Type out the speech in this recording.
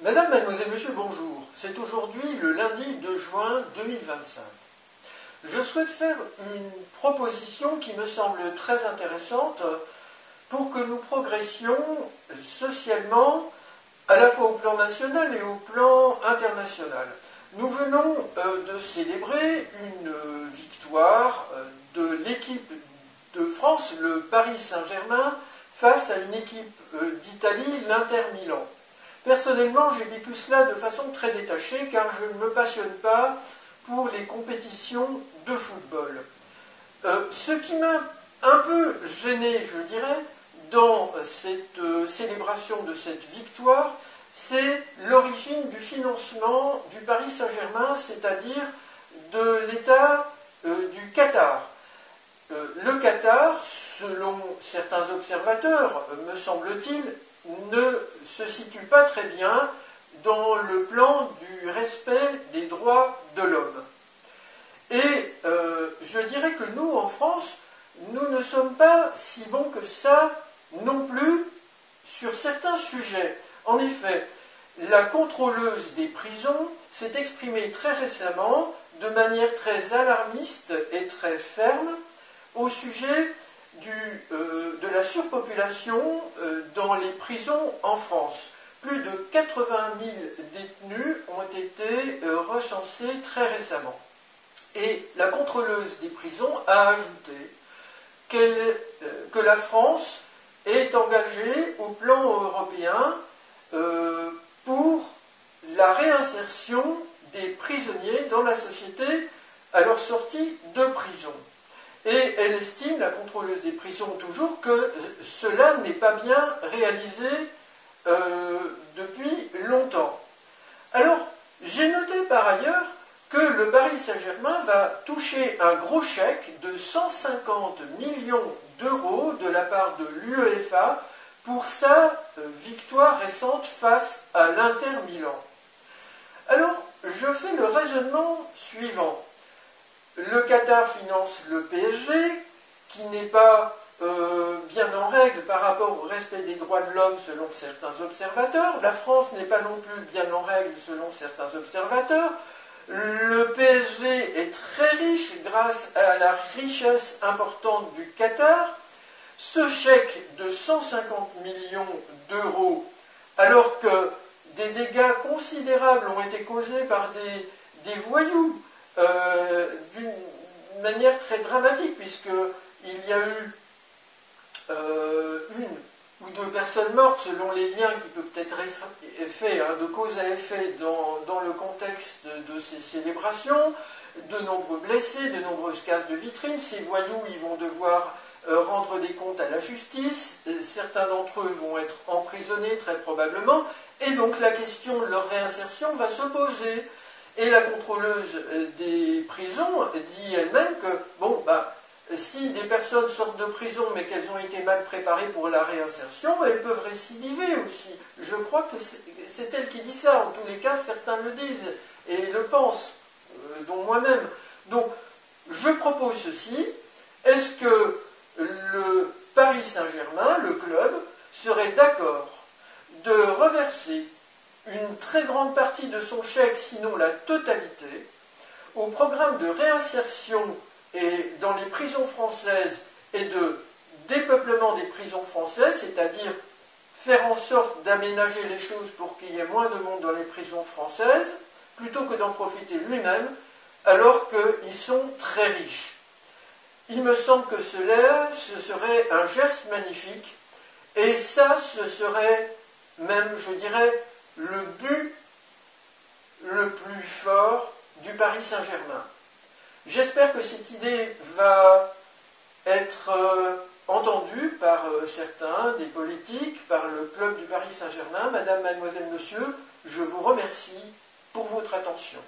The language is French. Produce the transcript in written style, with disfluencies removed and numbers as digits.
Madame, mademoiselle, monsieur, bonjour. C'est aujourd'hui le lundi 2 juin 2025. Je souhaite faire une proposition qui me semble très intéressante pour que nous progressions socialement à la fois au plan national et au plan international. Nous venons de célébrer une victoire de l'équipe de France, le Paris Saint-Germain, face à une équipe d'Italie, l'Inter Milan. Personnellement, j'ai vécu cela de façon très détachée car je ne me passionne pas pour les compétitions de football. Ce qui m'a un peu gêné, je dirais, dans cette célébration de cette victoire, c'est l'origine du financement du Paris Saint-Germain, c'est-à-dire de l'État du Qatar. Le Qatar, selon certains observateurs, me semble-t-il, ne se situe pas très bien dans le plan du respect des droits de l'homme. Et je dirais que nous, en France, nous ne sommes pas si bons que ça non plus sur certains sujets. En effet, la contrôleuse des prisons s'est exprimée très récemment de manière très alarmiste et très ferme au sujet de la surpopulation dans les prisons en France. Plus de 80 000 détenus ont été recensés très récemment. Et la contrôleuse des prisons a ajouté que la France est engagée au plan européen pour la réinsertion des prisonniers dans la société à leur sortie de prison. Et elle estime, la contrôleuse des prisons toujours, que cela n'est pas bien réalisé depuis longtemps. Alors, j'ai noté par ailleurs que le Paris Saint-Germain va toucher un gros chèque de 150 millions d'euros de la part de l'UEFA pour sa victoire récente face à l'Inter Milan. Alors, je fais le raisonnement suivant. Le Qatar finance le PSG, qui n'est pas bien en règle par rapport au respect des droits de l'homme selon certains observateurs. La France n'est pas non plus bien en règle selon certains observateurs. Le PSG est très riche grâce à la richesse importante du Qatar. Ce chèque de 150 millions d'euros, alors que des dégâts considérables ont été causés par des voyous, d'une manière très dramatique, puisqu'il y a eu une ou deux personnes mortes, selon les liens qui peuvent être faits de cause à effet dans le contexte de ces célébrations, de nombreux blessés, de nombreuses casses de vitrines. Ces voyous, ils vont devoir rendre des comptes à la justice, certains d'entre eux vont être emprisonnés très probablement, et donc la question de leur réinsertion va se poser. Et la contrôleuse des prisons dit elle-même que, si des personnes sortent de prison mais qu'elles ont été mal préparées pour la réinsertion, elles peuvent récidiver aussi. Je crois que c'est elle qui dit ça, en tous les cas certains le disent et le pensent, dont moi-même. Donc je propose ceci, est-ce que le Paris Saint-Germain, le club, serait d'accord de reverser une très grande partie de son chèque, sinon la totalité, au programme de réinsertion dans les prisons françaises et de dépeuplement des prisons françaises, c'est-à-dire faire en sorte d'aménager les choses pour qu'il y ait moins de monde dans les prisons françaises, plutôt que d'en profiter lui-même, alors qu'ils sont très riches. Il me semble que ce serait un geste magnifique, et ça, ce serait même, je dirais, le but le plus fort du Paris Saint-Germain. J'espère que cette idée va être entendue par certains, des politiques, par le club du Paris Saint-Germain. Madame, mademoiselle, monsieur, je vous remercie pour votre attention.